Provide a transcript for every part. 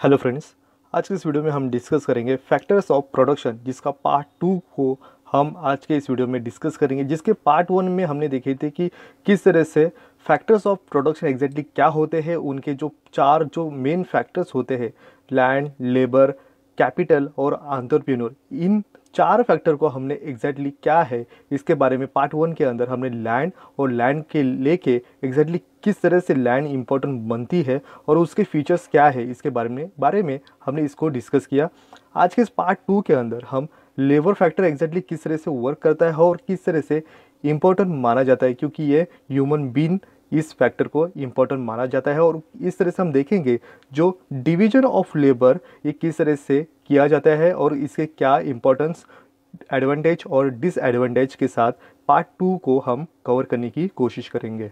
Hello friends, आज के इस वीडियो में हम डिस्कस करेंगे फैक्टर्स ऑफ प्रोडक्शन, जिसका पार्ट 2 को हम आज के इस वीडियो में डिस्कस करेंगे। जिसके पार्ट 1 में हमने देखे थे कि किस तरह से फैक्टर्स ऑफ प्रोडक्शन एग्जैक्टली क्या होते हैं, उनके जो चार जो मेन फैक्टर्स होते हैं, लैंड, लेबर, कैपिटल और एंटरप्रेन्योर, इन चार फैक्टर को हमने एग्जैक्टली क्या है इसके बारे में पार्ट 1 के अंदर हमने लैंड और लैंड के लेके एग्जैक्टली किस तरह से लैंड इंपॉर्टेंट बनती है और उसके फीचर्स क्या है इसके बारे में हमने इसको डिस्कस किया। आज के इस पार्ट 2 के अंदर हम लेबर फैक्टर एग्जैक्टली किस तरह से वर्क करता है और किस तरह से इम्पोर्टेंट माना जाता है, क्योंकि ये ह्यूमन बीइंग इस फैक्टर को इम्पोर्टेंट माना जाता है। और इस तरह से हम देखेंगे जो डिवीजन ऑफ लेबर ये किस तरह से किया जाता है और इसके क्या इम्पोर्टेंस, एडवांटेज और डिसएडवांटेज के साथ पार्ट 2 को हम कवर करने की कोशिश करेंगे।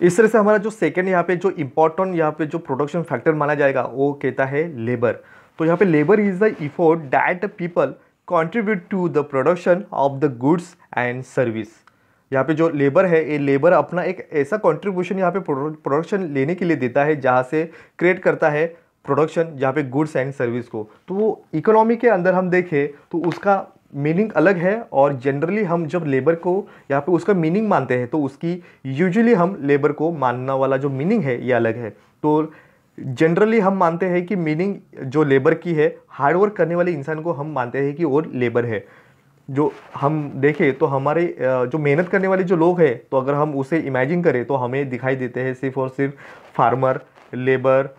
इस तरह से हमारा जो सेकंड यहाँ पे जो इम्पोर्टेंट यहाँ पे जो प्रोडक्शन फैक्टर माना जाएगा वो कहता है लेबर। तो यहाँ पे labour is the effort that people contribute to the production of the goods and service. यहाँ पे जो लेबर है, ये लेबर अपना एक ऐसा कंट्रीब्यूशन यहाँ पे प्रोडक्शन लेने के लिए देता है जहाँ से क्रिएट करता है प्रोडक्शन, जहाँ पे गुड्स एंड सर्विस को। तो वो इकोनॉमी के अंदर हम देखें तो उसका मीनिंग अलग है, और जनरली हम जब लेबर को यहाँ पे उसका मीनिंग मानते हैं तो उसकी यूजुअली हम लेबर को मानना वाला जो मीनिंग है ये अलग है। तो जनरली हम मानते हैं कि मीनिंग जो लेबर की है, हार्डवर्क करने वाले इंसान को हम मानते हैं कि वो लेबर है। जो हम देखें तो हमारे जो मेहनत करने वाले जो लोग हैं, तो अगर हम उसे इमेजिन करें तो हमें दिखाई देते हैं सिर्फ और सिर्फ फार्मर, लेबर,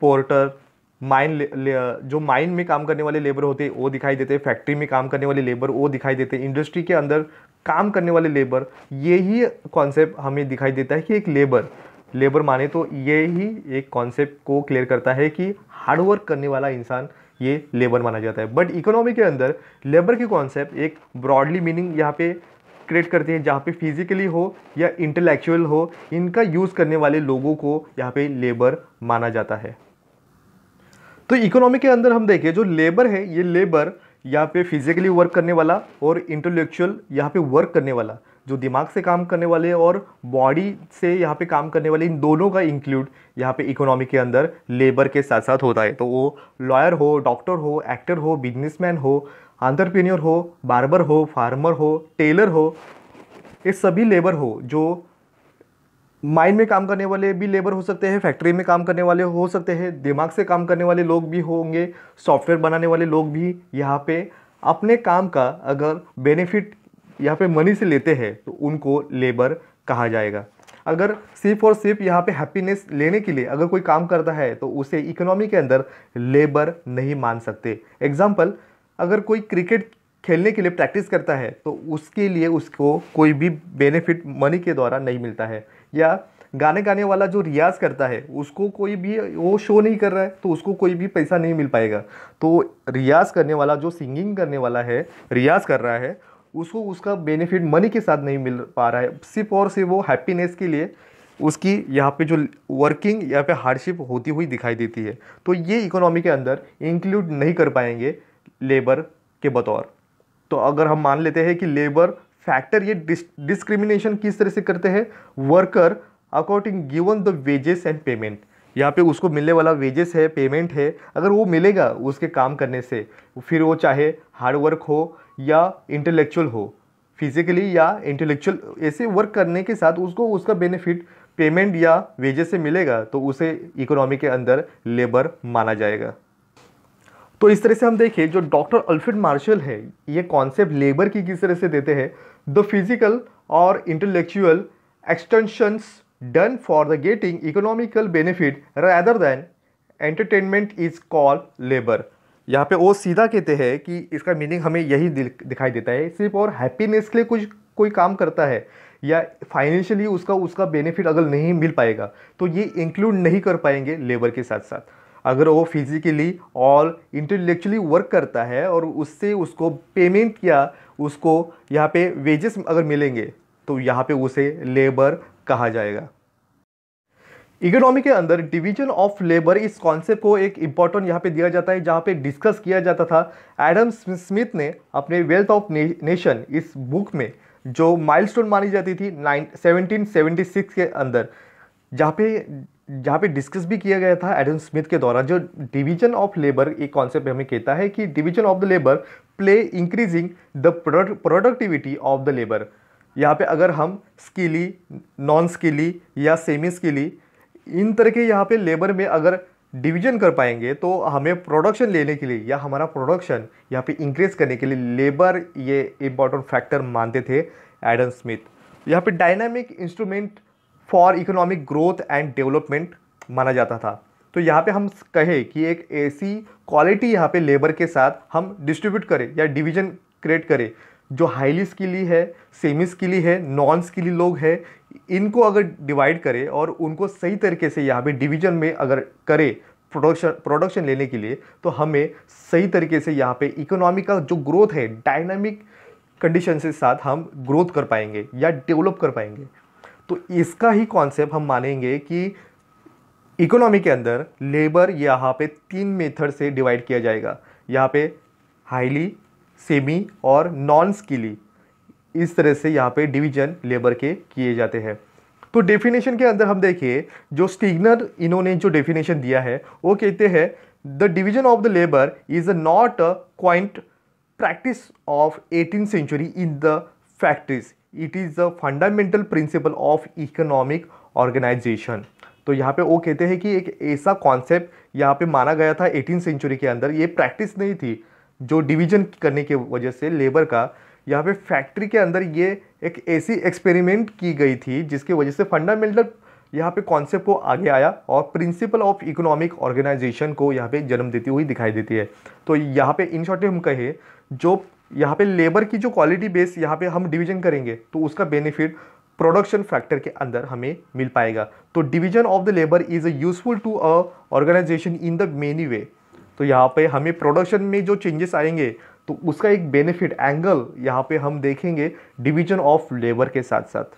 पोर्टर, जो माइन में काम करने वाले लेबर होते हैं वो दिखाई देते हैं, फैक्ट्री में काम करने वाले लेबर वो दिखाई देते हैं, इंडस्ट्री के अंदर काम करने वाले लेबर। यही कॉन्सेप्ट हमें दिखाई देता है कि एक लेबर माने तो यही एक कॉन्सेप्ट को क्लियर करता है कि हार्डवर्क करने वाला इंसान ये लेबर माना जाता है। बट इकोनॉमी के अंदर लेबर की कॉन्सेप्ट एक ब्रॉडली मीनिंग यहाँ पे क्रिएट करती है, जहाँ पे फिजिकली हो या इंटेलेक्चुअल हो, इनका यूज़ करने वाले लोगों को यहाँ पे लेबर माना जाता है। तो इकोनॉमी के अंदर हम देखें जो लेबर है, ये लेबर यहाँ पे फिजिकली वर्क करने वाला और इंटेलेक्चुअल यहाँ पे वर्क करने वाला, जो दिमाग से काम करने वाले और बॉडी से यहाँ पे काम करने वाले, इन दोनों का इंक्लूड यहाँ पे इकोनॉमी के अंदर लेबर के साथ साथ होता है। तो वो लॉयर हो, डॉक्टर हो, एक्टर हो, बिजनेसमैन हो, एंटरप्रेन्योर हो, बार्बर हो, फार्मर हो, टेलर हो, ये सभी लेबर हो। जो माइन में काम करने वाले भी लेबर हो सकते हैं, फैक्ट्री में काम करने वाले हो सकते हैं, दिमाग से काम करने वाले लोग भी होंगे, सॉफ्टवेयर बनाने वाले लोग भी यहाँ पे अपने काम का अगर बेनिफिट यहाँ पे मनी से लेते हैं तो उनको लेबर कहा जाएगा। अगर सिर्फ और सिर्फ यहाँ पे हैप्पीनेस लेने के लिए अगर कोई काम करता है तो उसे इकोनॉमी के अंदर लेबर नहीं मान सकते। एग्जाम्पल, अगर कोई क्रिकेट खेलने के लिए प्रैक्टिस करता है तो उसके लिए उसको कोई भी बेनिफिट मनी के द्वारा नहीं मिलता है। या गाने गाने वाला जो रियाज़ करता है उसको कोई भी वो शो नहीं कर रहा है तो उसको कोई भी पैसा नहीं मिल पाएगा। तो रियाज़ करने वाला, जो सिंगिंग करने वाला है, रियाज़ कर रहा है, उसको उसका बेनिफिट मनी के साथ नहीं मिल पा रहा है, सिर्फ और सिर्फ वो हैप्पीनेस के लिए उसकी यहाँ पे जो वर्किंग यहाँ पे हार्डशिप होती हुई दिखाई देती है। तो ये इकोनॉमी के अंदर इंक्लूड नहीं कर पाएंगे लेबर के बतौर। तो अगर हम मान लेते हैं कि लेबर फैक्टर ये डिस्क्रिमिनेशन किस तरह से करते हैं, worker according given the wages and payment, यहाँ पे उसको मिलने वाला वेजेस है, पेमेंट है, अगर वो मिलेगा उसके काम करने से, फिर वो चाहे हार्ड वर्क हो या इंटेलेक्चुअल हो, फिजिकली या इंटेलेक्चुअल ऐसे वर्क करने के साथ उसको उसका बेनिफिट पेमेंट या वेजेस से मिलेगा तो उसे इकोनॉमी के अंदर लेबर माना जाएगा। तो इस तरह से हम देखें जो डॉक्टर अल्फ्रेड मार्शल है, ये कॉन्सेप्ट लेबर की किस तरह से देते हैं, द फिजिकल और intellectual extensions done for the getting economical benefit rather than entertainment is called labour. यहाँ पे वो सीधा कहते हैं कि इसका मीनिंग हमें यही दिखाई देता है, सिर्फ और हैप्पीनेस के लिए कुछ कोई काम करता है या फाइनेंशियली उसका बेनिफिट अगर नहीं मिल पाएगा तो ये इंक्लूड नहीं कर पाएंगे लेबर के साथ साथ। अगर वो फिजिकली और इंटेलेक्चुअली वर्क करता है और उससे उसको पेमेंट या उसको यहाँ पे वेजेस अगर मिलेंगे तो यहाँ पे उसे लेबर कहा जाएगा। इकोनॉमी के अंदर डिवीजन ऑफ लेबर इस कॉन्सेप्ट को एक इंपॉर्टेंट यहाँ पे दिया जाता है, जहाँ पे डिस्कस किया जाता था। एडम स्मिथ ने अपने वेल्थ ऑफ नेशन इस बुक में जो माइलस्टोन मानी जाती थी 1776 के अंदर, जहाँ पे जहाँ पे डिस्कस भी किया गया था एडम स्मिथ के द्वारा। जो डिवीजन ऑफ लेबर एक कॉन्सेप्ट हमें कहता है कि division of the labour play increasing the productivity of the labour. यहाँ पे अगर हम स्किली, नॉन स्किली या सेमी स्किली इन तरह के यहाँ पे लेबर में अगर डिवीजन कर पाएंगे तो हमें प्रोडक्शन लेने के लिए या हमारा प्रोडक्शन यहाँ पे इंक्रीज करने के लिए लेबर ये इम्पॉर्टेंट फैक्टर मानते थे एडम स्मिथ। यहाँ पे dynamic instrument for economic growth and development माना जाता था। तो यहाँ पे हम कहें कि एक ऐसी क्वालिटी यहाँ पे लेबर के साथ हम डिस्ट्रीब्यूट करें या डिवीजन क्रिएट करें जो हाईली स्किली है, सेमी स्किली है, नॉन स्किली लोग हैं, इनको अगर डिवाइड करें और उनको सही तरीके से यहाँ पे डिवीजन में अगर करें प्रोडक्शन लेने के लिए, तो हमें सही तरीके से यहाँ पे इकोनॉमी का जो ग्रोथ है डायनामिक कंडीशन के साथ हम ग्रोथ कर पाएंगे या डेवलप कर पाएंगे। तो इसका ही कॉन्सेप्ट हम मानेंगे कि इकोनॉमी के अंदर लेबर यहाँ पे 3 मेथड से डिवाइड किया जाएगा। यहाँ पे हाईली, सेमी और नॉन स्किली, इस तरह से यहाँ पे डिवीजन लेबर के किए जाते हैं। तो डेफिनेशन के अंदर हम देखिए जो स्टिग्नर इन्होंने जो डेफिनेशन दिया है वो कहते हैं the division of the labour is not a quaint practice of 18th century in the factories, it is the fundamental principle of economic organisation. तो यहाँ पे वो कहते हैं कि एक ऐसा कॉन्सेप्ट यहाँ पे माना गया था 18th सेंचुरी के अंदर, ये प्रैक्टिस नहीं थी जो डिवीजन करने की वजह से लेबर का यहाँ पे फैक्ट्री के अंदर ये एक ऐसी एक्सपेरिमेंट की गई थी जिसकी वजह से फंडामेंटल यहाँ पे कॉन्सेप्ट को आगे आया और प्रिंसिपल ऑफ इकोनॉमिक ऑर्गेनाइजेशन को यहाँ पे जन्म देती हुई दिखाई देती है। तो यहाँ पे इन शॉर्ट में हम कहें जो यहाँ पे लेबर की जो क्वालिटी बेस यहाँ पे हम डिवीजन करेंगे तो उसका बेनिफिट प्रोडक्शन फैक्टर के अंदर हमें मिल पाएगा। तो division of the labour is useful to a organisation in the many way. तो यहाँ पे हमें प्रोडक्शन में जो चेंजेस आएंगे तो उसका एक बेनिफिट एंगल यहाँ पे हम देखेंगे डिवीजन ऑफ लेबर के साथ साथ।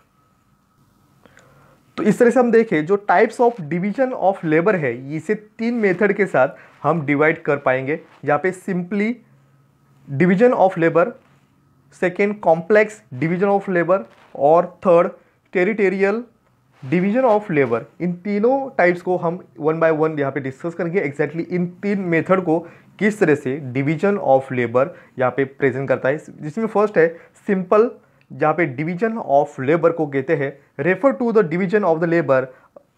तो इस तरह से हम देखें जो types of division of labour है इसे 3 मेथड के साथ हम डिवाइड कर पाएंगे। यहाँ पे simply division of labour, second complex division of labour और third territorial division of labour. इन तीनों टाइप्स को हम 1 बाय 1 यहाँ पे डिस्कस करेंगे एग्जैक्टली इन 3 मेथड को किस तरह से डिवीजन ऑफ लेबर यहाँ पे प्रेजेंट करता है। जिसमें फर्स्ट है सिंपल, जहाँ पे डिवीजन ऑफ लेबर को कहते हैं refer to the division of the labour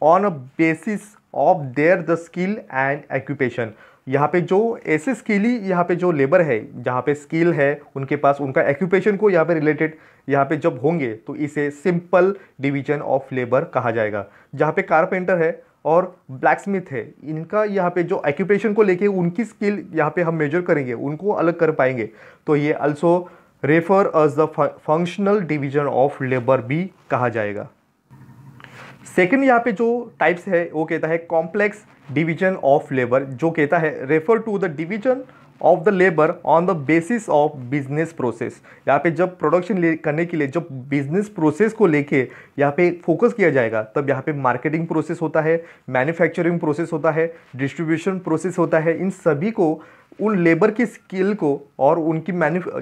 on a basis of their the skill and occupation. यहाँ पे जो ऐसे स्किली यहाँ पे जो लेबर है जहाँ पे स्किल है उनके पास, उनका ऑक्यूपेशन को यहाँ पे रिलेटेड यहाँ पे जब होंगे तो इसे सिंपल डिवीजन ऑफ लेबर कहा जाएगा। जहाँ पे कारपेंटर है और ब्लैक स्मिथ है, इनका यहाँ पे जो ऑक्यूपेशन को लेके उनकी स्किल यहाँ पे हम मेजर करेंगे, उनको अलग कर पाएंगे, तो ये also refer us the functional division of labour भी कहा जाएगा। सेकंड यहाँ पे जो टाइप्स है वो कहता है कॉम्प्लेक्स डिवीजन ऑफ लेबर, जो कहता है refer to the division of the labour on the basis of business process. यहाँ पे जब प्रोडक्शन करने के लिए जब बिजनेस प्रोसेस को लेके यहाँ पे फोकस किया जाएगा तब यहाँ पे मार्केटिंग प्रोसेस होता है, मैन्युफैक्चरिंग प्रोसेस होता है, डिस्ट्रीब्यूशन प्रोसेस होता है। इन सभी को उन लेबर की स्किल को और उनकी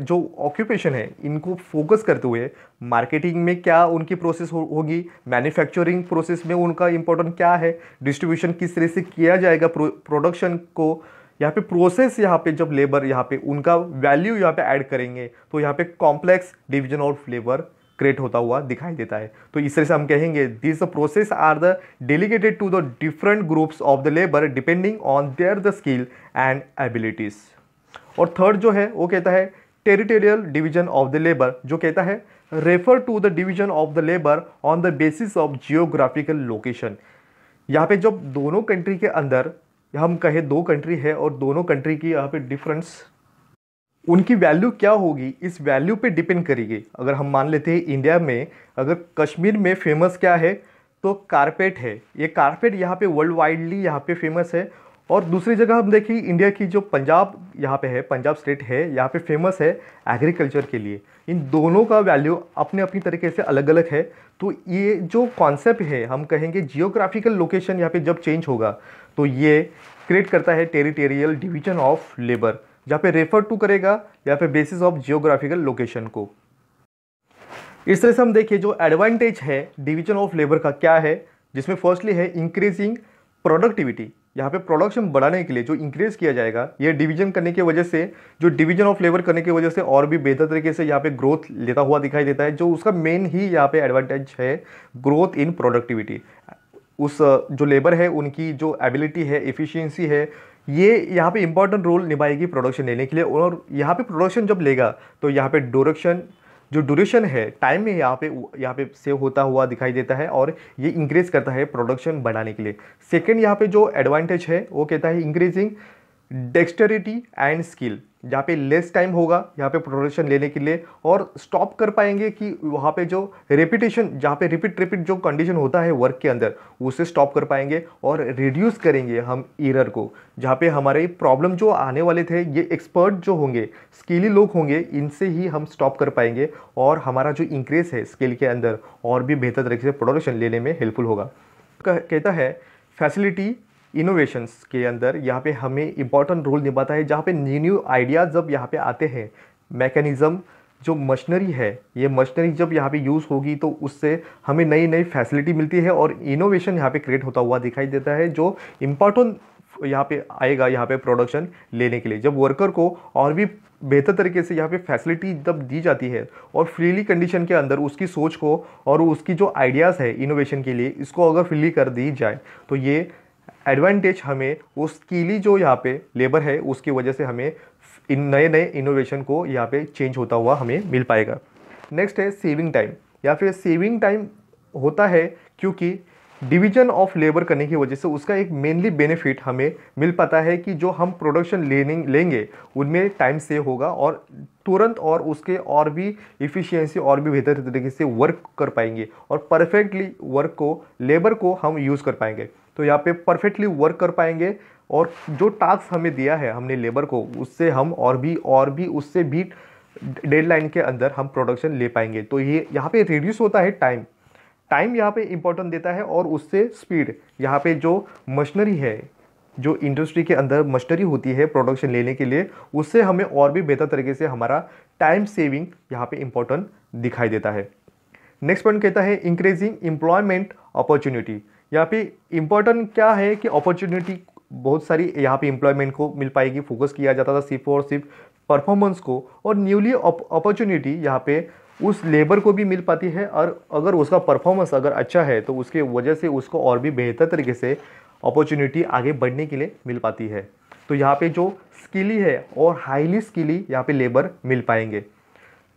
जो ऑक्यूपेशन है इनको फोकस करते हुए मार्केटिंग में क्या उनकी प्रोसेस होगी, मैन्युफैक्चरिंग प्रोसेस में उनका इंपॉर्टेंट क्या है, डिस्ट्रीब्यूशन किस तरह से किया जाएगा प्रोडक्शन को, यहाँ पे प्रोसेस यहाँ पे जब लेबर यहाँ पे उनका वैल्यू यहाँ पे ऐड करेंगे तो यहाँ पे complex division of labour create होता हुआ दिखाई देता है। तो इस तरह से हम कहेंगे this process are the delegated to the different groups of the labour depending on their the skill and abilities. और थर्ड जो है वो कहता है territorial division of the labour, जो कहता है refer to the division of the labour on the basis of geographical location. यहाँ पे जब दोनों कंट्री के अंदर हम कहें 2 कंट्री है और दोनों कंट्री की यहाँ पे डिफरेंस उनकी वैल्यू क्या होगी इस वैल्यू पे डिपेंड करेगी। अगर हम मान लेते हैं इंडिया में अगर कश्मीर में फेमस क्या है तो कारपेट है, ये कारपेट यहाँ पे वर्ल्ड वाइडली यहाँ पे फेमस है। और दूसरी जगह हम देखें इंडिया की जो पंजाब यहाँ पे है, पंजाब स्टेट है, यहाँ पे फेमस है एग्रीकल्चर के लिए। इन दोनों का वैल्यू अपने अपनी तरीके से अलग अलग है। तो ये जो कॉन्सेप्ट है हम कहेंगे जियोग्राफिकल लोकेशन यहाँ पे जब चेंज होगा तो ये क्रिएट करता है टेरिटोरियल डिवीजन ऑफ लेबर, जहाँ पे रेफर टू करेगा यहाँ पे बेसिस ऑफ जियोग्राफिकल लोकेशन को। इस तरह से हम देखिए जो एडवांटेज है डिवीजन ऑफ लेबर का क्या है, जिसमें फर्स्टली है इंक्रीजिंग प्रोडक्टिविटी। यहाँ पे प्रोडक्शन बढ़ाने के लिए जो इंक्रीज किया जाएगा, ये डिवीजन करने की वजह से, जो डिवीजन ऑफ लेबर करने की वजह से और भी बेहतर तरीके से यहाँ पे ग्रोथ लेता हुआ दिखाई देता है। जो उसका मेन ही यहाँ पे एडवांटेज है, ग्रोथ इन प्रोडक्टिविटी। उस जो लेबर है उनकी जो एबिलिटी है, एफिशिएंसी है, ये यहाँ पे इंपॉर्टेंट रोल निभाएगी प्रोडक्शन लेने के लिए। और यहाँ पे प्रोडक्शन जब लेगा तो यहाँ पे जो ड्यूरेशन है टाइम में यहाँ पे सेव होता हुआ दिखाई देता है, और ये इंक्रीज करता है प्रोडक्शन बढ़ाने के लिए। सेकंड यहाँ पे जो एडवांटेज है वो कहता है इंक्रीजिंग डेक्सटेरिटी एंड स्किल। जहाँ पे लेस टाइम होगा यहाँ पे प्रोडक्शन लेने के लिए, और स्टॉप कर पाएंगे कि वहाँ पे जो रेपिटेशन, जहाँ पे रिपीट जो कंडीशन होता है वर्क के अंदर, उसे स्टॉप कर पाएंगे और रिड्यूस करेंगे हम एरर को। जहाँ पे हमारे प्रॉब्लम जो आने वाले थे, ये एक्सपर्ट जो होंगे, स्किली लोग होंगे, इनसे ही हम स्टॉप कर पाएंगे, और हमारा जो इंक्रीज है स्किल के अंदर और भी बेहतर तरीके से प्रोडक्शन लेने में हेल्पफुल होगा। कहता है फैसिलिटी इनोवेशंस के अंदर यहाँ पे हमें इंपॉर्टेंट रोल निभाता है, जहाँ पे न्यू आइडियाज़ जब यहाँ पे आते हैं, मैकेनिज़्म जो मशीनरी है, ये मशीनरी जब यहाँ पे यूज़ होगी तो उससे हमें नई नई फैसिलिटी मिलती है और इनोवेशन यहाँ पे क्रिएट होता हुआ दिखाई देता है, जो इम्पोर्टेंट यहाँ पे आएगा यहाँ पे प्रोडक्शन लेने के लिए। जब वर्कर को और भी बेहतर तरीके से यहाँ पे फैसिलिटी जब दी जाती है और फ्रीली कंडीशन के अंदर उसकी सोच को और उसकी जो आइडियाज़ है इनोवेशन के लिए, इसको अगर फ्रीली कर दी जाए तो ये एडवांटेज हमें उस स्किली जो यहाँ पे लेबर है उसकी वजह से हमें इन नए नए इनोवेशन को यहाँ पे चेंज होता हुआ हमें मिल पाएगा। नेक्स्ट है सेविंग टाइम, या फिर सेविंग टाइम होता है क्योंकि डिवीजन ऑफ लेबर करने की वजह से उसका एक मेनली बेनिफिट हमें मिल पाता है कि जो हम प्रोडक्शन लेंगे उनमें टाइम सेव होगा और तुरंत और उसके और भी इफ़िशियंसी और भी बेहतर तरीके से वर्क कर पाएंगे और परफेक्टली वर्क को, लेबर को हम यूज़ कर पाएंगे। तो यहाँ पे परफेक्टली वर्क कर पाएंगे और जो टास्क हमें दिया है हमने लेबर को, उससे हम और भी उससे भी डेडलाइन के अंदर हम प्रोडक्शन ले पाएंगे। तो ये यहाँ पे रिड्यूस होता है टाइम यहाँ पे इंपॉर्टेंट देता है, और उससे स्पीड, यहाँ पे जो मशीनरी है, जो इंडस्ट्री के अंदर मशीनरी होती है प्रोडक्शन लेने के लिए, उससे हमें और भी बेहतर तरीके से हमारा टाइम सेविंग यहाँ पे इंपॉर्टेंट दिखाई देता है। नेक्स्ट पॉइंट कहता है इंक्रीजिंग एम्प्लॉयमेंट अपॉर्चुनिटी। यहाँ पे इंपॉर्टेंट क्या है कि अपॉर्चुनिटी बहुत सारी यहाँ पे एम्प्लॉयमेंट को मिल पाएगी। फोकस किया जाता था सिर्फ और सिर्फ परफॉर्मेंस को, और न्यूली अपॉर्चुनिटी यहाँ पे उस लेबर को भी मिल पाती है, और अगर उसका परफॉर्मेंस अगर अच्छा है तो उसके वजह से उसको और भी बेहतर तरीके से अपॉर्चुनिटी आगे बढ़ने के लिए मिल पाती है। तो यहाँ पे जो स्किली है और हाईली स्किली यहाँ पे लेबर मिल पाएंगे।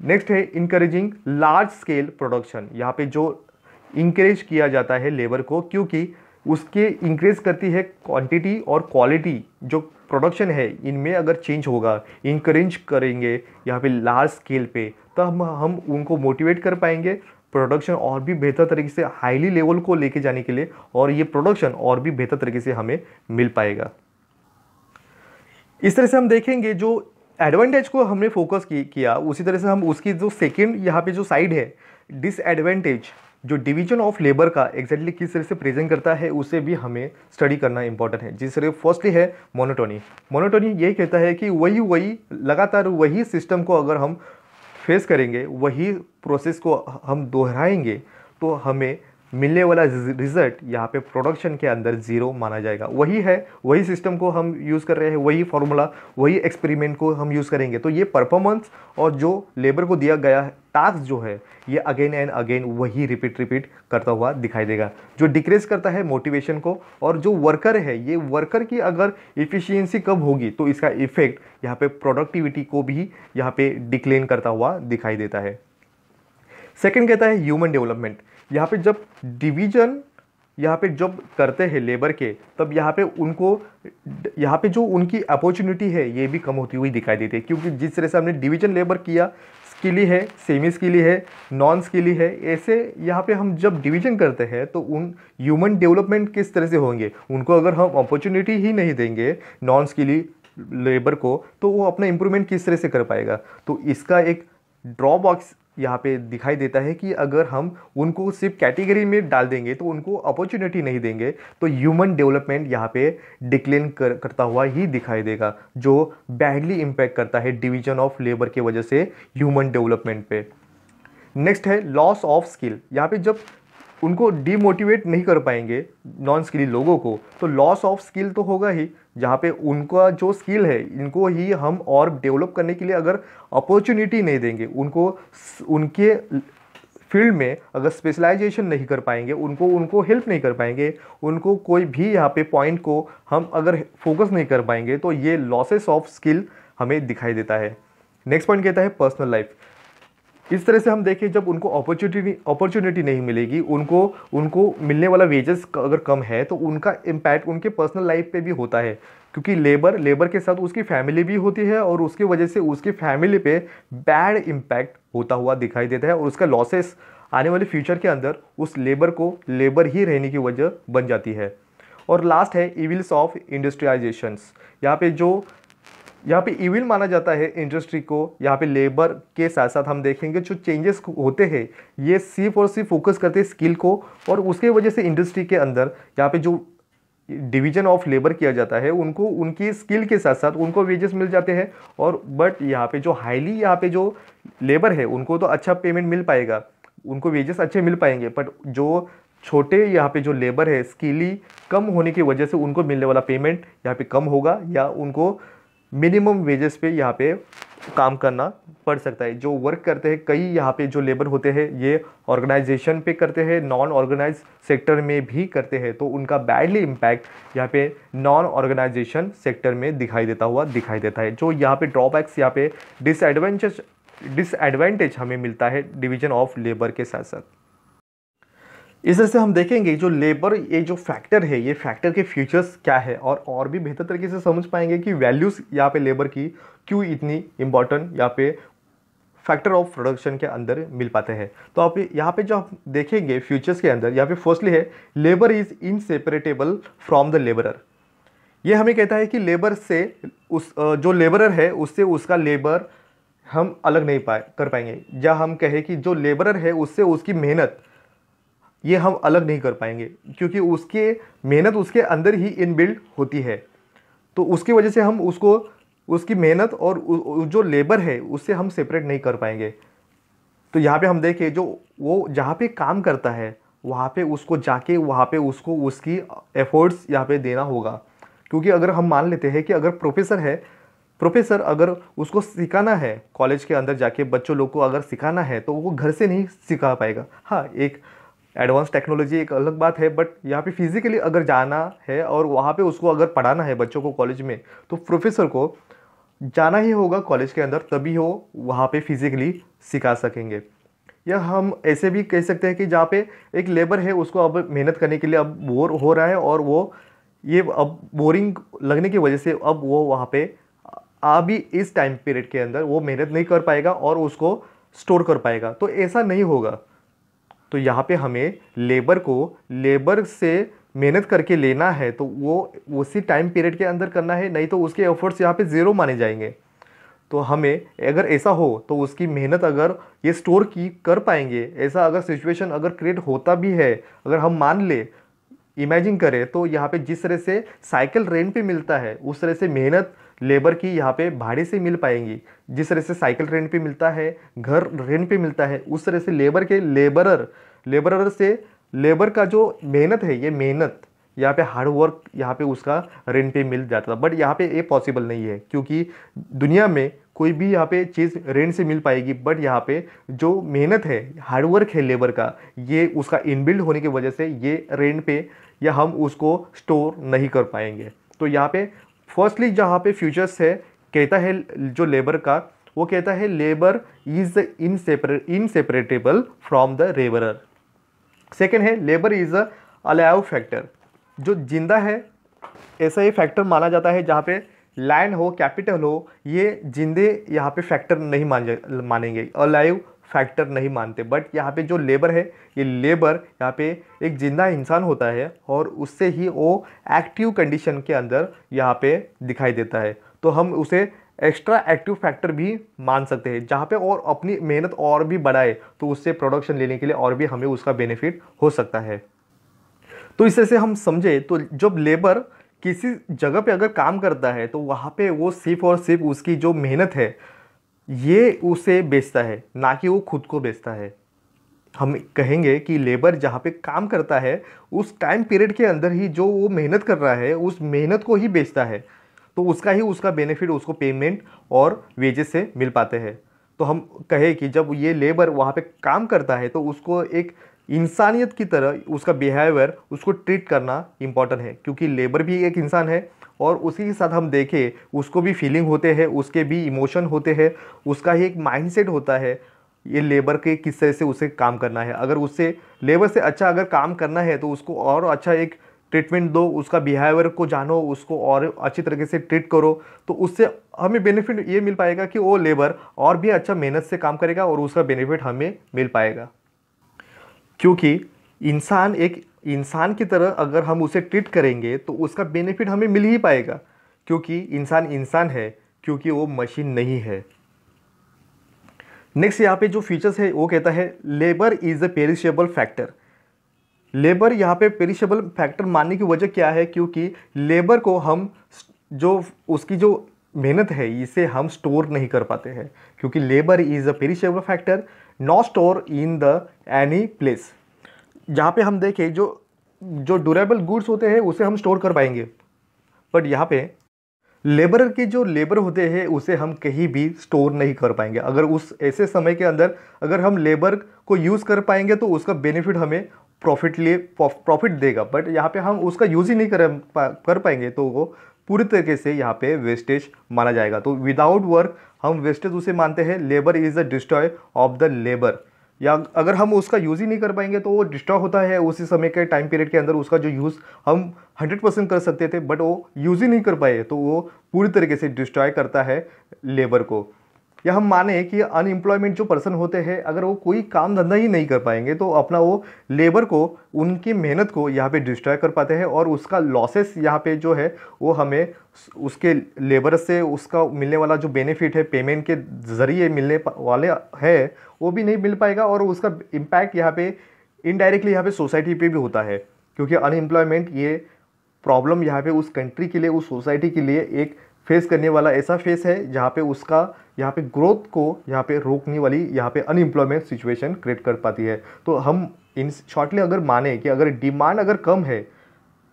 नेक्स्ट है इंकरेजिंग लार्ज स्केल प्रोडक्शन। यहाँ पे जो इंकरेज किया जाता है लेबर को, क्योंकि उसके इंक्रीज करती है क्वांटिटी और क्वालिटी। जो प्रोडक्शन है इनमें अगर चेंज होगा, इंकरेज करेंगे यहाँ पे लार्ज स्केल पे, तब हम उनको मोटिवेट कर पाएंगे प्रोडक्शन और भी बेहतर तरीके से हाईली लेवल को लेके जाने के लिए, और ये प्रोडक्शन और भी बेहतर तरीके से हमें मिल पाएगा। इस तरह से हम देखेंगे जो एडवांटेज को हमने फोकस किया, उसी तरह से हम उसकी जो सेकेंड यहाँ पे जो साइड है डिसएडवांटेज, जो डिवीजन ऑफ लेबर का एग्जैक्टली किस तरह से प्रेजेंट करता है, उसे भी हमें स्टडी करना इंपॉर्टेंट है। जिस तरह फर्स्टली है मोनोटोनी ये कहता है कि वही लगातार वही सिस्टम को अगर हम फेस करेंगे, वही प्रोसेस को हम दोहराएंगे, तो हमें मिलने वाला रिजल्ट यहाँ पे प्रोडक्शन के अंदर ज़ीरो माना जाएगा। वही सिस्टम को हम यूज़ कर रहे हैं, वही फार्मूला, वही एक्सपेरिमेंट को हम यूज़ करेंगे, तो ये परफॉर्मेंस और जो लेबर को दिया गया टास्क जो है, ये अगेन एंड अगेन वही रिपीट करता हुआ दिखाई देगा, जो डिक्रीज करता है मोटिवेशन को। और जो वर्कर है, ये वर्कर की अगर इफ़िशियंसी कम होगी तो इसका इफेक्ट यहाँ पे प्रोडक्टिविटी को भी यहाँ पे डिक्लेन करता हुआ दिखाई देता है। सेकेंड कहता है ह्यूमन डेवलपमेंट। यहाँ पे जब डिवीजन यहाँ पे जब करते हैं लेबर के, तब यहाँ पे जो उनकी अपॉर्चुनिटी है ये भी कम होती हुई दिखाई देती है, क्योंकि जिस तरह से हमने डिवीजन लेबर किया, स्किली है, सेमी स्किली है, नॉन स्किली है, ऐसे यहाँ पे हम जब डिवीजन करते हैं तो उन ह्यूमन डेवलपमेंट किस तरह से होंगे, उनको अगर हम अपॉर्चुनिटी ही नहीं देंगे नॉन स्किली लेबर को, तो वो अपना इम्प्रूवमेंट किस तरह से कर पाएगा। तो इसका एक ड्रॉबैक्स यहाँ पे दिखाई देता है कि अगर हम उनको सिर्फ कैटेगरी में डाल देंगे, तो उनको अपॉर्चुनिटी नहीं देंगे, तो ह्यूमन डेवलपमेंट यहाँ पे डिक्लेन करता हुआ ही दिखाई देगा, जो बैडली इम्पैक्ट करता है डिवीजन ऑफ लेबर की वजह से ह्यूमन डेवलपमेंट पे। नेक्स्ट है लॉस ऑफ स्किल। यहाँ पे जब उनको डीमोटिवेट नहीं कर पाएंगे नॉन स्किली लोगों को, तो लॉस ऑफ स्किल तो होगा ही, जहाँ पे उनका जो स्किल है इनको ही हम और डेवलप करने के लिए अगर अपॉर्चुनिटी नहीं देंगे, उनको उनके फील्ड में अगर स्पेशलाइजेशन नहीं कर पाएंगे, उनको उनको हेल्प नहीं कर पाएंगे, उनको कोई भी यहाँ पे पॉइंट को हम अगर फोकस नहीं कर पाएंगे, तो ये लॉसेस ऑफ स्किल हमें दिखाई देता है। नेक्स्ट पॉइंट कहता है पर्सनल लाइफ। इस तरह से हम देखें, जब उनको अपॉर्चुनिटी नहीं मिलेगी, उनको मिलने वाला वेजेस अगर कम है, तो उनका इम्पैक्ट उनके पर्सनल लाइफ पे भी होता है, क्योंकि लेबर के साथ उसकी फैमिली भी होती है और उसकी वजह से उसकी फैमिली पे बैड इम्पैक्ट होता हुआ दिखाई देता है, और उसका लॉसेस आने वाले फ्यूचर के अंदर उस लेबर को लेबर ही रहने की वजह बन जाती है। और लास्ट है इविल्स ऑफ इंडस्ट्रियलाइजेशंस। यहाँ पे इविल माना जाता है इंडस्ट्री को। यहाँ पे लेबर के साथ साथ हम देखेंगे जो चेंजेस होते हैं, ये सिर्फ और सिर्फ फोकस करते हैं स्किल को, और उसके वजह से इंडस्ट्री के अंदर यहाँ पे जो डिवीजन ऑफ लेबर किया जाता है, उनको उनकी स्किल के साथ साथ उनको वेजेस मिल जाते हैं। और बट यहाँ पे जो हाईली यहाँ पे जो लेबर है उनको तो अच्छा पेमेंट मिल पाएगा, उनको वेजेस अच्छे मिल पाएंगे, बट जो छोटे यहाँ पे जो लेबर है स्किली कम होने की वजह से उनको मिलने वाला पेमेंट यहाँ पे कम होगा, या उनको मिनिमम वेजेस पे यहाँ पे काम करना पड़ सकता है। जो वर्क करते हैं, कई यहाँ पे जो लेबर होते हैं ये ऑर्गेनाइजेशन पे करते हैं, नॉन ऑर्गेनाइज सेक्टर में भी करते हैं, तो उनका बैडली इम्पैक्ट यहाँ पे नॉन ऑर्गेनाइजेशन सेक्टर में दिखाई देता है। जो यहाँ पे ड्रॉबैक्स, यहाँ पे डिसएडवांटेज हमें मिलता है डिवीजन ऑफ लेबर के साथ साथ। इस तरह से हम देखेंगे जो लेबर, ये जो फैक्टर है, ये फैक्टर के फीचर्स क्या है, और भी बेहतर तरीके से समझ पाएंगे कि वैल्यूज़ यहाँ पे लेबर की क्यों इतनी इंपॉर्टेंट यहाँ पे फैक्टर ऑफ प्रोडक्शन के अंदर मिल पाते हैं। तो आप यहाँ पे जो आप देखेंगे फ्यूचर्स के अंदर, यहाँ पे फर्स्टली है labour is inseparable from the labourer. ये हमें कहता है कि लेबर से उस जो लेबरर है उससे उसका लेबर हम अलग नहीं कर पाएंगे, या हम कहें कि जो लेबरर है उससे उसकी मेहनत ये हम अलग नहीं कर पाएंगे, क्योंकि उसके मेहनत उसके अंदर ही इनबिल्ट होती है। तो उसकी वजह से हम उसको उसकी मेहनत और जो लेबर है उससे हम सेपरेट नहीं कर पाएंगे। तो यहाँ पे हम देखें जो वो जहाँ पे काम करता है वहाँ पे उसको जाके वहाँ पे उसको उसकी एफर्ट्स यहाँ पे देना होगा, क्योंकि अगर हम मान लेते हैं कि अगर प्रोफेसर अगर उसको सिखाना है, कॉलेज के अंदर जाके बच्चों लोग को अगर सिखाना है, तो वो घर से नहीं सिखा पाएगा। हाँ, एक एडवांस टेक्नोलॉजी एक अलग बात है, बट यहाँ पे फिजिकली अगर जाना है और वहाँ पे उसको अगर पढ़ाना है बच्चों को कॉलेज में, तो प्रोफेसर को जाना ही होगा कॉलेज के अंदर, तभी वो वहाँ पे फिजिकली सिखा सकेंगे। या हम ऐसे भी कह सकते हैं कि जहाँ पे एक लेबर है उसको अब मेहनत करने के लिए अब बोर हो रहा है, और वो ये अब बोरिंग लगने की वजह से अब वो वहाँ पे अभी इस टाइम पीरियड के अंदर वो मेहनत नहीं कर पाएगा और उसको स्टोर कर पाएगा। तो ऐसा नहीं होगा। तो यहाँ पे हमें लेबर से मेहनत करके लेना है, तो वो उसी टाइम पीरियड के अंदर करना है, नहीं तो उसके एफर्ट्स यहाँ पे ज़ीरो माने जाएंगे। तो हमें अगर ऐसा हो तो उसकी मेहनत अगर ये स्टोर की कर पाएंगे, ऐसा अगर सिचुएशन अगर क्रिएट होता भी है, अगर हम मान ले, इमेजिन करें, तो यहाँ पे जिस तरह से साइकिल रेंट पे मिलता है उस तरह से मेहनत लेबर की यहाँ पे भाड़े से मिल पाएंगी। जिस तरह से साइकिल रेंट पे मिलता है, घर रेंट पे मिलता है, उस तरह से लेबरर से लेबर का जो मेहनत है, ये मेहनत यहाँ पे हार्ड वर्क यहाँ पे उसका रेंट पे मिल जाता था। बट यहाँ पे ये पॉसिबल नहीं है, क्योंकि दुनिया में कोई भी यहाँ पे चीज़ रेंट से मिल पाएगी, बट यहाँ पे जो मेहनत है, हार्ड वर्क है लेबर का, ये उसका इनबिल्ड होने की वजह से ये रेंट पे या हम उसको स्टोर नहीं कर पाएंगे। तो यहाँ पे फर्स्टली जहाँ पे फ्यूचर्स है कहता है जो लेबर का, वो कहता है labour is inseparable from the labourer. Second है labour is a alive factor. जो जिंदा है ऐसा ही फैक्टर माना जाता है, जहाँ पे लैंड हो, कैपिटल हो, ये जिंदे यहाँ पे फैक्टर नहीं मानेंगे, अलाइव फैक्टर नहीं मानते। बट यहाँ पे जो लेबर है, ये लेबर यहाँ पे एक जिंदा इंसान होता है और उससे ही वो एक्टिव कंडीशन के अंदर यहाँ पे दिखाई देता है। तो हम उसे एक्स्ट्रा एक्टिव फैक्टर भी मान सकते हैं, जहाँ पे और अपनी मेहनत और भी बढ़ाए तो उससे प्रोडक्शन लेने के लिए और भी हमें उसका बेनिफिट हो सकता है। तो इस तरह से हम समझे, तो जब लेबर किसी जगह पे अगर काम करता है तो वहाँ पे वो सिर्फ और सिर्फ उसकी जो मेहनत है ये उसे बेचता है, ना कि वो खुद को बेचता है। हम कहेंगे कि लेबर जहाँ पे काम करता है उस टाइम पीरियड के अंदर ही जो वो मेहनत कर रहा है उस मेहनत को ही बेचता है, तो उसका ही उसका बेनिफिट उसको पेमेंट और वेजेस से मिल पाते हैं। तो हम कहें कि जब ये लेबर वहाँ पे काम करता है तो उसको एक इंसानियत की तरह उसका बिहेवियर उसको ट्रीट करना इम्पॉर्टेंट है, क्योंकि लेबर भी एक इंसान है और उसी के साथ हम देखें उसको भी फीलिंग होते हैं, उसके भी इमोशन होते हैं, उसका ही एक माइंडसेट होता है। ये लेबर के किस तरह से उसे काम करना है, अगर उससे लेबर से अच्छा अगर काम करना है तो उसको और अच्छा एक ट्रीटमेंट दो, उसका बिहेवियर को जानो, उसको और अच्छी तरीके से ट्रीट करो, तो उससे हमें बेनिफिट ये मिल पाएगा कि वो लेबर और भी अच्छा मेहनत से काम करेगा और उसका बेनिफिट हमें मिल पाएगा। क्योंकि इंसान एक इंसान की तरह अगर हम उसे ट्रीट करेंगे तो उसका बेनिफिट हमें मिल ही पाएगा, क्योंकि इंसान इंसान है, क्योंकि वो मशीन नहीं है। नेक्स्ट यहाँ पे जो फीचर्स है वो कहता है labour is a perishable factor. Labour यहाँ पे पेरिशेबल फैक्टर मानने की वजह क्या है, क्योंकि लेबर को हम जो उसकी जो मेहनत है इसे हम स्टोर नहीं कर पाते हैं, क्योंकि labour is a perishable factor not store in the any place. जहाँ पे हम देखें जो जो ड्यूरेबल गुड्स होते हैं उसे हम स्टोर कर पाएंगे, बट यहाँ पे लेबर के जो लेबर होते हैं उसे हम कहीं भी स्टोर नहीं कर पाएंगे। अगर उस ऐसे समय के अंदर अगर हम लेबर को यूज़ कर पाएंगे तो उसका बेनिफिट हमें प्रॉफिट देगा, बट यहाँ पे हम उसका यूज़ ही नहीं कर पाएंगे तो वो पूरी तरीके से यहाँ पे वेस्टेज माना जाएगा। तो विदाउट वर्क हम वेस्टेज उसे मानते हैं। Labour is the destroy of the labour, या अगर हम उसका यूज़ ही नहीं कर पाएंगे तो वो डिस्ट्रॉय होता है उसी समय के टाइम पीरियड के अंदर। उसका जो यूज़ हम 100% कर सकते थे बट वो यूज़ ही नहीं कर पाए तो वो पूरी तरीके से डिस्ट्रॉय करता है लेबर को। या हम माने कि अनएम्प्लॉयमेंट जो पर्सन होते हैं अगर वो कोई काम धंधा ही नहीं कर पाएंगे तो अपना वो लेबर को उनकी मेहनत को यहाँ पे डिस्ट्रॉय कर पाते हैं और उसका लॉसेस यहाँ पे जो है वो हमें उसके लेबर से उसका मिलने वाला जो बेनिफिट है पेमेंट के ज़रिए मिलने वाले है वो भी नहीं मिल पाएगा, और उसका इम्पैक्ट यहाँ पे इनडायरेक्टली यहाँ पे सोसाइटी पे भी होता है, क्योंकि अनएम्प्लॉयमेंट ये प्रॉब्लम यहाँ पे उस कंट्री के लिए उस सोसाइटी के लिए एक फेस करने वाला ऐसा फेस है जहाँ पे उसका यहाँ पे ग्रोथ को यहाँ पे रोकने वाली यहाँ पे अनएम्प्लॉयमेंट सिचुएशन क्रिएट कर पाती है। तो हम इन शॉर्टली अगर माने कि अगर डिमांड अगर कम है,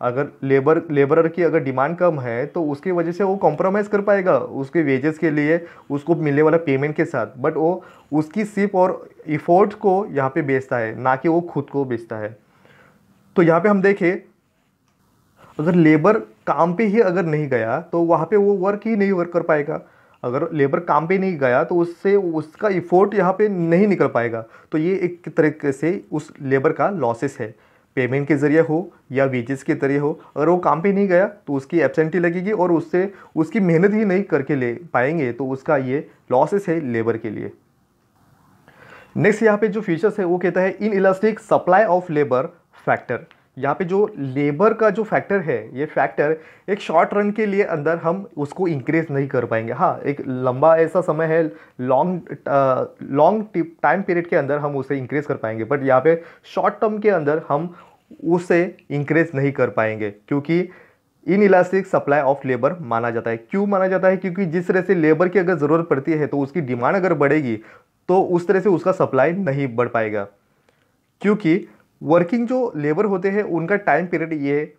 अगर लेबरर की अगर डिमांड कम है तो उसकी वजह से वो कॉम्प्रोमाइज़ कर पाएगा उसके वेजेस के लिए उसको मिलने वाला पेमेंट के साथ, बट वो उसकी सिर्फ और इफ़ोर्ट को यहाँ पे बेचता है, ना कि वो खुद को बेचता है। तो यहाँ पे हम देखें अगर लेबर काम पे ही अगर नहीं गया तो वहाँ पे वो वर्क ही नहीं वर्क कर पाएगा। अगर लेबर काम पे नहीं गया तो उससे उसका इफ़ोर्ट यहाँ पे नहीं निकल पाएगा। तो ये एक तरीके से उस लेबर का लॉसेस है, पेमेंट के ज़रिए हो या वेजेस के ज़रिए हो। अगर वो काम पे नहीं गया तो उसकी एब्सेंटी लगेगी और उससे उसकी मेहनत ही नहीं करके ले पाएंगे, तो उसका ये लॉसेस है लेबर के लिए। नेक्स्ट यहाँ पे जो फीचर्स है वो कहता है in elastic supply of labour factor. यहाँ पे जो लेबर का जो फैक्टर है ये फैक्टर एक शॉर्ट रन के लिए अंदर हम उसको इंक्रीज नहीं कर पाएंगे। हाँ, एक लंबा ऐसा समय है, लॉन्ग टाइम पीरियड के अंदर हम उसे इंक्रीज कर पाएंगे, बट यहाँ पे शॉर्ट टर्म के अंदर हम उसे इंक्रीज नहीं कर पाएंगे, क्योंकि in elastic supply of labour माना जाता है। क्यों माना जाता है? क्योंकि जिस तरह से लेबर की अगर ज़रूरत पड़ती है तो उसकी डिमांड अगर बढ़ेगी तो उस तरह से उसका सप्लाई नहीं बढ़ पाएगा, क्योंकि वर्किंग जो लेबर होते हैं उनका टाइम पीरियड ये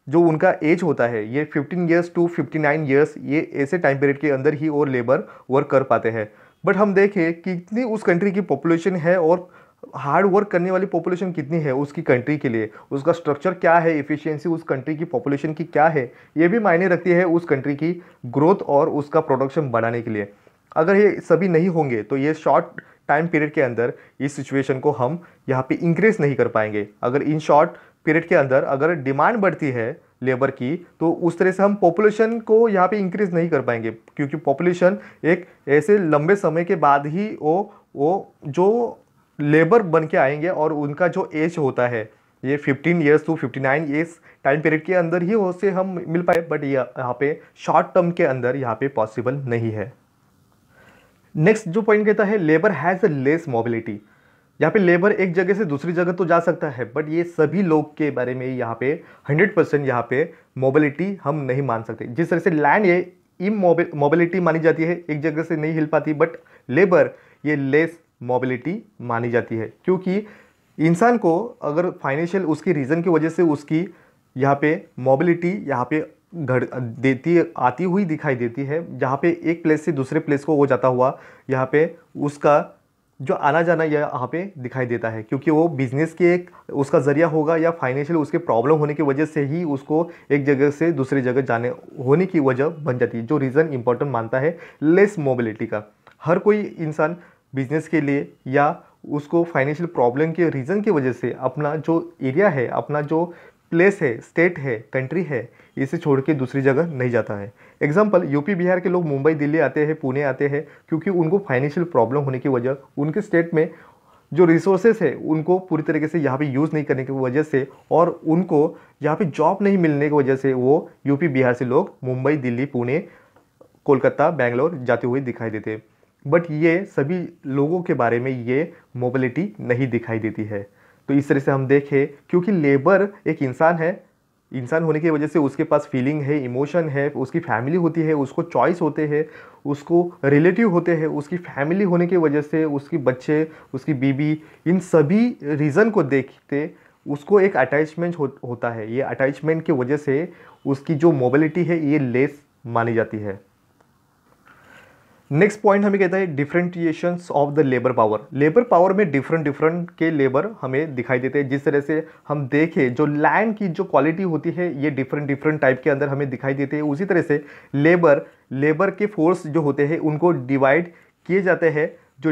जो उनका एज होता है ये 15 ईयर्स टू 59 ईयर्स, ये ऐसे टाइम पीरियड के अंदर ही और लेबर वर्क कर पाते हैं। बट हम देखें कितनी उस कंट्री की पॉपुलेशन है और हार्ड वर्क करने वाली पॉपुलेशन कितनी है उसकी कंट्री के लिए, उसका स्ट्रक्चर क्या है, एफिशिएंसी उस कंट्री की पॉपुलेशन की क्या है, ये भी मायने रखती है उस कंट्री की ग्रोथ और उसका प्रोडक्शन बढ़ाने के लिए। अगर ये सभी नहीं होंगे तो ये शॉर्ट टाइम पीरियड के अंदर इस सिचुएशन को हम यहाँ पे इंक्रीज नहीं कर पाएंगे। अगर इन शॉर्ट पीरियड के अंदर अगर डिमांड बढ़ती है लेबर की तो उस तरह से हम पॉपुलेशन को यहाँ पे इंक्रीज नहीं कर पाएंगे, क्योंकि पॉपुलेशन एक ऐसे लंबे समय के बाद ही वो जो लेबर बन के आएंगे और उनका जो एज होता है ये 15 years to 59 years time period के अंदर ही उससे हम मिल पाए, बट यहाँ पे शॉर्ट टर्म के अंदर यहाँ पे पॉसिबल नहीं है। नेक्स्ट जो पॉइंट कहता है labour has a less mobility. यहाँ पे लेबर एक जगह से दूसरी जगह तो जा सकता है, बट ये सभी लोग के बारे में यहाँ पे 100% यहाँ पे मोबिलिटी हम नहीं मान सकते। जिस तरह से लैंड ये मोबिलिटी मानी जाती है, एक जगह से नहीं हिल पाती, बट लेबर ये लेस मोबिलिटी मानी जाती है, क्योंकि इंसान को अगर फाइनेंशियल उसकी रीज़न की वजह से उसकी यहाँ पे मोबिलिटी यहाँ पे घट देती आती हुई दिखाई देती है, जहाँ पे एक प्लेस से दूसरे प्लेस को वो जाता हुआ यहाँ पे उसका जो आना जाना यहाँ पे दिखाई देता है, क्योंकि वो बिजनेस के एक उसका ज़रिया होगा या फाइनेंशियल उसके प्रॉब्लम होने की वजह से ही उसको एक जगह से दूसरी जगह जाने होने की वजह बन जाती है, जो रीज़न इंपॉर्टेंट मानता है लेस मोबिलिटी का। हर कोई इंसान बिजनेस के लिए या उसको फाइनेंशियल प्रॉब्लम के रीज़न की वजह से अपना जो एरिया है, अपना जो प्लेस है, स्टेट है, कंट्री है, इसे छोड़ के दूसरी जगह नहीं जाता है। एग्जाम्पल, यूपी बिहार के लोग मुंबई दिल्ली आते हैं, पुणे आते हैं, क्योंकि उनको फाइनेंशियल प्रॉब्लम होने की वजह उनके स्टेट में जो रिसोर्सेस है उनको पूरी तरीके से यहाँ पे यूज़ नहीं करने की वजह से और उनको यहाँ पे जॉब नहीं मिलने की वजह से वो यूपी बिहार से लोग मुंबई दिल्ली पुणे कोलकाता बेंगलोर जाते हुए दिखाई देते हैं। बट ये सभी लोगों के बारे में ये मोबिलिटी नहीं दिखाई देती है। तो इस तरह से हम देखें, क्योंकि लेबर एक इंसान है, इंसान होने की वजह से उसके पास फीलिंग है, इमोशन है, उसकी फैमिली होती है, उसको चॉइस होते हैं, उसको रिलेटिव होते हैं, उसकी फैमिली होने की वजह से उसकी बच्चे, उसकी बीवी, इन सभी रीज़न को देखते उसको एक अटैचमेंट होता है। ये अटैचमेंट की वजह से उसकी जो मोबिलिटी है ये लेस मानी जाती है। नेक्स्ट पॉइंट हमें कहता है differentiations of the labour power. Labour power में डिफरेंट के लेबर हमें दिखाई देते हैं। जिस तरह से हम देखें, जो लैंड की जो क्वालिटी होती है ये डिफरेंट टाइप के अंदर हमें दिखाई देते हैं। उसी तरह से लेबर के फोर्स जो होते हैं उनको डिवाइड किए जाते हैं। जो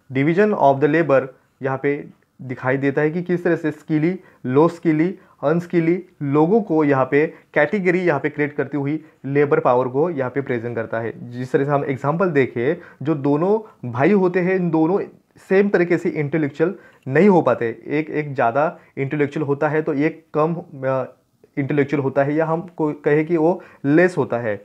डिवीजन ऑफ द लेबर यहाँ पे दिखाई देता है कि किस तरह से स्किली, लो स्किली, अनस्किली लोगों को यहाँ पे कैटेगरी यहाँ पे क्रिएट करती हुई लेबर पावर को यहाँ पे प्रेजेंट करता है। जिस तरह से हम एग्जांपल देखें, जो दोनों भाई होते हैं, इन दोनों सेम तरीके से इंटेलेक्चुअल नहीं हो पाते। एक ज़्यादा इंटेलेक्चुअल होता है तो एक कम इंटेलेक्चुअल होता है, या हम को कहे कि वो लेस होता है।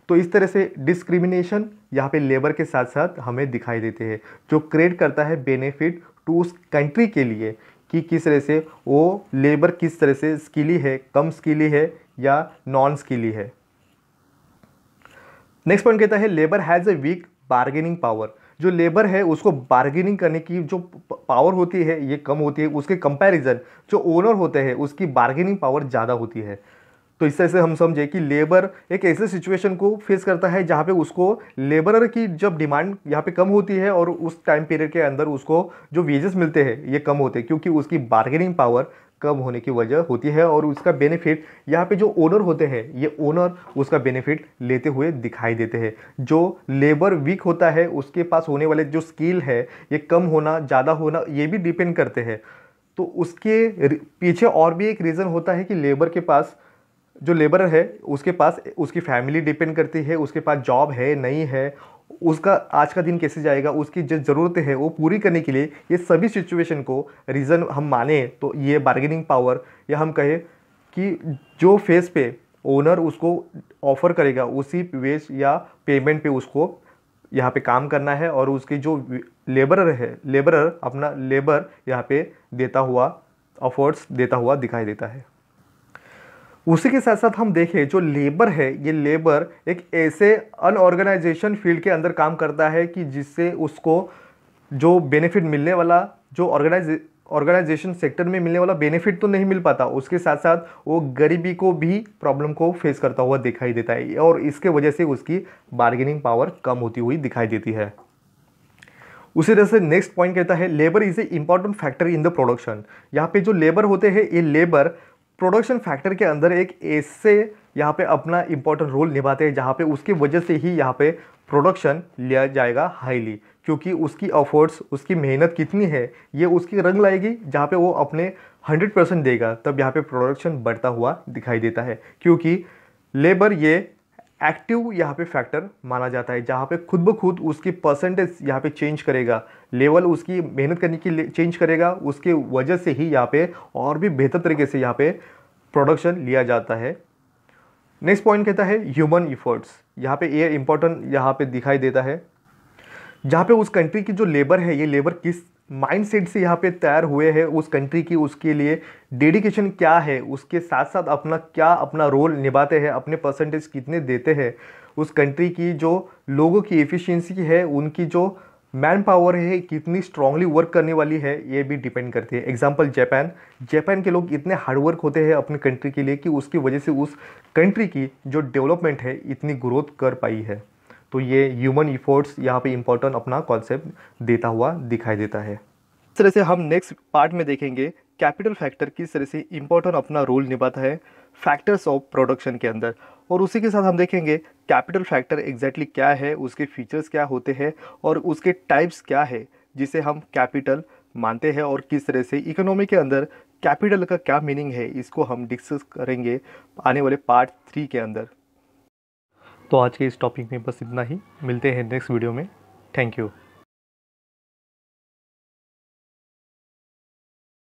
तो इस तरह से डिस्क्रिमिनेशन यहाँ पे लेबर के साथ साथ हमें दिखाई देते हैं, जो क्रिएट करता है बेनिफिट टू उस कंट्री के लिए कि किस तरह से वो लेबर किस तरह से स्किली है, कम स्किली है या नॉन स्किली है। नेक्स्ट पॉइंट कहता है labour has a weak bargaining power. जो लेबर है उसको बार्गेनिंग करने की जो पावर होती है ये कम होती है, उसके कंपैरिजन जो ओनर होते हैं उसकी बार्गेनिंग पावर ज़्यादा होती है। तो इस तरह से हम समझे कि लेबर एक ऐसे सिचुएशन को फेस करता है जहाँ पे उसको लेबरर की जब डिमांड यहाँ पे कम होती है और उस टाइम पीरियड के अंदर उसको जो वेजेस मिलते हैं ये कम होते हैं, क्योंकि उसकी बार्गेनिंग पावर कम होने की वजह होती है और उसका बेनिफिट यहाँ पे जो ओनर होते हैं ये ओनर उसका बेनिफिट लेते हुए दिखाई देते हैं। जो लेबर वीक होता है उसके पास होने वाले जो स्किल है ये कम होना ज़्यादा होना ये भी डिपेंड करते हैं। तो उसके पीछे और भी एक रीज़न होता है कि लेबर के पास जो लेबर है उसके पास उसकी फैमिली डिपेंड करती है, उसके पास जॉब है नहीं है, उसका आज का दिन कैसे जाएगा, उसकी जो ज़रूरतें है वो पूरी करने के लिए ये सभी सिचुएशन को रीज़न हम माने तो ये बार्गेनिंग पावर, या हम कहें कि जो फेस पे ओनर उसको ऑफ़र करेगा उसी वेज या पेमेंट पे उसको यहाँ पे काम करना है और उसकी जो लेबरर अपना लेबर यहाँ पे देता हुआ एफर्ट्स देता हुआ दिखाई देता है। उसी के साथ साथ हम देखें जो लेबर है ये लेबर एक ऐसे अनऑर्गेनाइजेशन फील्ड के अंदर काम करता है कि जिससे उसको जो बेनिफिट मिलने वाला जो ऑर्गेनाइजेशन सेक्टर में मिलने वाला बेनिफिट तो नहीं मिल पाता, उसके साथ साथ वो गरीबी को भी प्रॉब्लम को फेस करता हुआ दिखाई देता है और इसके वजह से उसकी बार्गेनिंग पावर कम होती हुई दिखाई देती है। उसी तरह से नेक्स्ट पॉइंट कहता है labour is a important factor in the production. यहाँ पे जो लेबर होते हैं ये लेबर प्रोडक्शन फैक्टर के अंदर एक ऐसे यहाँ पे अपना इंपॉर्टेंट रोल निभाते हैं जहाँ पे उसकी वजह से ही यहाँ पे प्रोडक्शन लिया जाएगा हाईली, क्योंकि उसकी एफर्ट्स उसकी मेहनत कितनी है ये उसकी रंग लाएगी। जहाँ पे वो अपने 100% देगा तब यहाँ पे प्रोडक्शन बढ़ता हुआ दिखाई देता है, क्योंकि लेबर ये एक्टिव यहाँ पे फैक्टर माना जाता है जहाँ पे खुद ब खुद उसकी परसेंटेज यहाँ पे चेंज करेगा, लेवल उसकी मेहनत करने की चेंज करेगा, उसके वजह से ही यहाँ पे और भी बेहतर तरीके से यहाँ पे प्रोडक्शन लिया जाता है। नेक्स्ट पॉइंट कहता है ह्यूमन इफर्ट्स। यहाँ पे ये इंपॉर्टेंट यहाँ पे दिखाई देता है, जहाँ पे उस कंट्री की जो लेबर है ये लेबर किस माइंडसेट से यहाँ पे तैयार हुए हैं उस कंट्री की, उसके लिए डेडिकेशन क्या है, उसके साथ साथ अपना रोल निभाते हैं, अपने परसेंटेज कितने देते हैं, उस कंट्री की जो लोगों की एफिशिएंसी है, उनकी जो मैन पावर है कितनी स्ट्रांगली वर्क करने वाली है, ये भी डिपेंड करती है। एग्जांपल जापान के लोग इतने हार्डवर्क होते हैं अपने कंट्री के लिए कि उसकी वजह से उस कंट्री की जो डेवलपमेंट है इतनी ग्रोथ कर पाई है। तो ये ह्यूमन इफोर्ट्स यहाँ पे इम्पोर्टेंट अपना कॉन्सेप्ट देता हुआ दिखाई देता है। इस तरह से हम नेक्स्ट पार्ट में देखेंगे कैपिटल फैक्टर किस तरह से इम्पोर्टेंट अपना रोल निभाता है फैक्टर्स ऑफ प्रोडक्शन के अंदर, और उसी के साथ हम देखेंगे कैपिटल फैक्टर एग्जैक्टली क्या है, उसके फीचर्स क्या होते हैं और उसके टाइप्स क्या है जिसे हम कैपिटल मानते हैं, और किस तरह से इकोनॉमी के अंदर कैपिटल का क्या मीनिंग है, इसको हम डिस्कस करेंगे आने वाले पार्ट 3 के अंदर। तो आज के इस टॉपिक में बस इतना ही, मिलते हैं नेक्स्ट वीडियो में। Thank you.